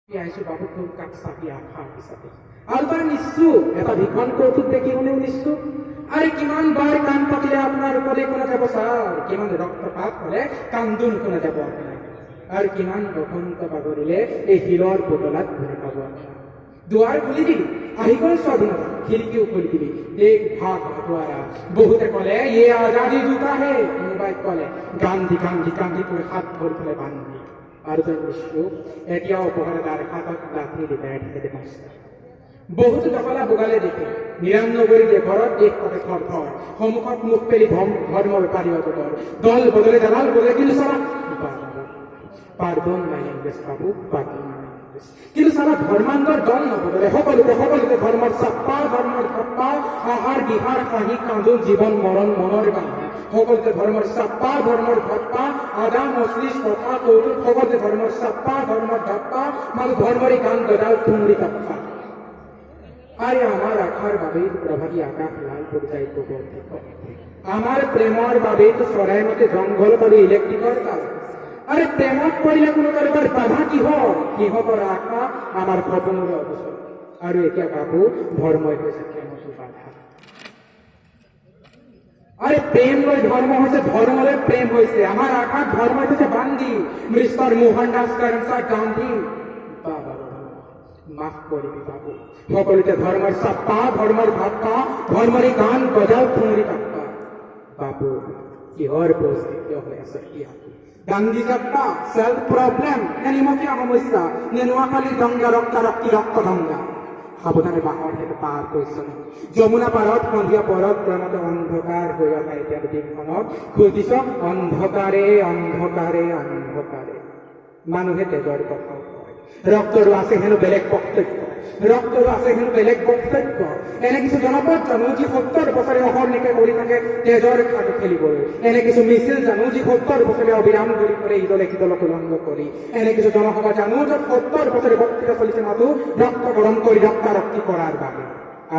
আহিছো বাবু তোৰ কাষ চাপি আশা হিচাপে আৰু তাৰ নিশ্চয় এটা ভীষণ কৌতুক দেখি শুনিও নিশ্চয় আরে কিমান বাৰ কাণ পাতিলে আপোনাৰ ওপৰতে শুনা যাব ছাৰ কিমান ৰক্তপাত হলে কান্দো নুশুনা যাব আপোনাৰ আৰু কিমান বসন্ত বাগৰিলে এই শিলৰ পুতলাত ঘূৰি পাব দুৱাৰ খুলি দিলি আহি গ'ল স্বাধীনতা খিৰিকীও খুলি দিলি দেশ ভাগ বাটোৱাৰা বহুতে ক'লে ইয়ে আজাদী জোতা হে কোনোবাই ক'লে গান্ধী গান্ধী গান্ধী তোৰ হাত ধৰি পেলাই বান্ধি আৰু তই নিশ্চয় এতিয়াও পহৰাদাৰ হাতত লাঠি দি বেৰ থাকে মাষ্টাৰ বহুত দফলা বগালে দেখে ৯৯ ঘৰত দেশ পাতে থৰ থৰ সন্মুখত মুখ পেলি ধৰ্ম বেপাৰী অজগৰ দল বদলে দালাল বদলে কিন্তু চালা পাৰ্বন নাই ইংরেজ বাবু পাৰ্বন নাই কিন্তু সারা ধর্মান্তর দল নবদলে সকলোতে সকলোতে ধর্মৰ চাপ্পা ধৰ্মৰ থাপ্পা আহাৰ বিহাৰ হাঁহি কান্দো জীৱন মৰণ মনৰ গান সকলোতে ধৰ্মৰ চাপ্পা ধৰ্মৰ ধাপ্পা আদা মছলিছ কথা কৌতুক সকলোতে ধৰ্মৰ চাপ্পা ধৰ্মৰ ধাপ্পা মানে ধৰ্মৰে গান গদাল তুমৰি তাপ্পা আরে আমার আখার বাবে প্রভাতী আকাশ লাল করে যায় আমার প্রেমর বাবে তো চড়াই মতে জঙ্গল করে ইলেকট্রিকর তার আরে প্রেমত পড়িলে কোনো কারবার বাধা কিহৰ আশা আমাৰ সপোনৰ অৱসৰ আৰু এতিয়া বাবু ধৰ্মই হৈছে প্ৰেমতো বাধা আরে প্রেম লৈ ধর্ম হয়েছে ধর্মলৈ প্রেম হয়েছে আমার আশা ধর্ম হয়েছে বান্ধি মিস্টার মোহনদাস করমচাঁদ গান্ধী বাবা মাফ কৰিবি বাবু সকলোতে ধৰ্মৰ চাপ্পা ধৰ্মৰ ভাপ্পা ধৰ্মৰে গান গজাল থুমৰি তাপ্পা বাবু কিহৰ পৰিস্থিতি হৈ আছে এতিয়া গান্ধী যাত্ৰা সেলফ প্রবলেম নিমকীয়া সমস্যা নোয়াখালী দঙ্গা রক্তারক্তি রক্ত দঙ্গা সাবধানে বাহৰ হেতু পাৰ কৰিছে যমুনা পাৰত সন্ধিয়া পৰত প্ৰেমত অন্ধকাৰ হৈ অহা এতিয়া দেশখনত খুজিছ অন্ধকাৰে অন্ধকাৰে অন্ধকাৰে মানুহে তেজৰ কথা রক্তৰো আছে হেনো বেলেগ বক্তব্য রক্তৰো আছে হেনো বেলেগ বক্তব্য এনে কিছু জনপদ জানো যি ৭০ বছৰে অহৰ্নিশে কৰি থাকে তেজৰ খাটো খেলিবলৈ এনে কিছু মিছিল জানো যি ৭০ বছৰে অবিৰাম ঘূৰি ফুৰে ইদলে সিদলক উলংঘ কৰি এনে কিছু জনসভা জানো য'ত ৭০ বছৰে বক্তৃতা চলিছে মাথো ৰক্ত গৰম কৰি ৰক্তাৰক্তি কৰাৰ বাবে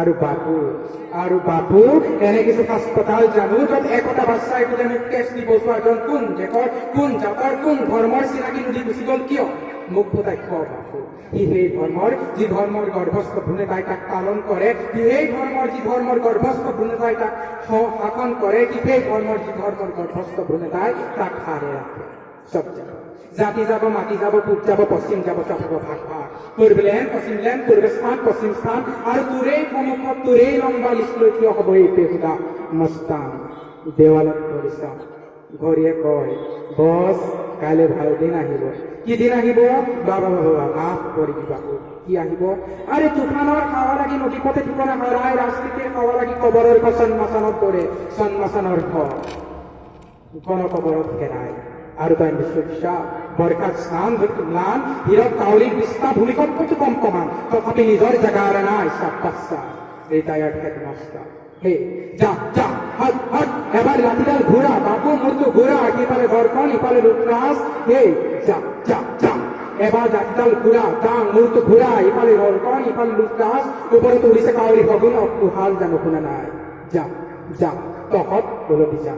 আৰু বাবু এনে কিছু হাস্পতাল জানো য'ত একতা বাচ্চা এপিডেমিক টেষ্ট দিব যোৱাজন কোন দেশৰ কোন জাতৰ কোন ধৰ্মৰ চিনাকি নদী গুচি গ'ল কিয় মুখ ফুটাই খোৱা বাবু সি সেই ধৰ্মৰ যি ধৰ্মৰ গৰ্ভস্থ ভ্ৰূণে তাই তাক পালন কৰে সি সেই ধৰ্মৰ যি ধৰ্মৰ গৰ্ভস্থ ভ্ৰূণে তাই তাক শাসন কৰে সি সেই ধৰ্মৰ যি ধৰ্মৰ গৰ্ভস্থ ভ্ৰূণে তাই তাক সাৰে ৰাখে চব জাতি যাব মাটি যাব পূব যাব পশ্চিম যাব চব হ'ব ভাগ ভাগ পূৰ্বলেন পশ্চিমলেন পূৰ্বস্থান পশ্চিম স্থান আৰু তোৰেই সন্মুখত তোৰেই লম্বা লিষ্ট লৈ থিয় হ'ব এই পেহুদা মস্তান দেৱালত ধৰিছা ঘড়ীয়ে কয় বছ কাইলৈ ভাল দিন আহিব কি দিন আহিব বাবা বাবা মাফ কৰিবি বাবু কি আহিব আরে তুফানৰ খাওয়া লাগি নদী পথে ঠিকনা হারায় রাজনীতিৰ খাওয়া লাগি কবৰৰ সন্মাসনত দৰে সন্মাসনৰ ঘন কবৰত হেৰায় আৰু তাই নিশ্চয় বৰষাত স্নান ধৰি ম্লান হীৰক কাউৰীক বিস্তা ভূমিকম্পটো কম্পমান তথাপি নিজৰ জেগাৰ নাই চাপ বাচ্চা রিটায়ার্ড হেডমাস্টার হে যা যা হাত হাত এবার লাঠিডাল ঘোরা বাবু মূর্ত ঘোরা ইপালে ধরকন ইপালে লুটরাস হে যা যা যা এবার লাঠিডাল ঘোরা টাং মূর্ত ঘোরা ইপালে ধরকন ইপালে লুটরাস উপরে তুলিছে কাউরি হগুন হাল জানো শুনা নাই যা যা তহত বলবি যা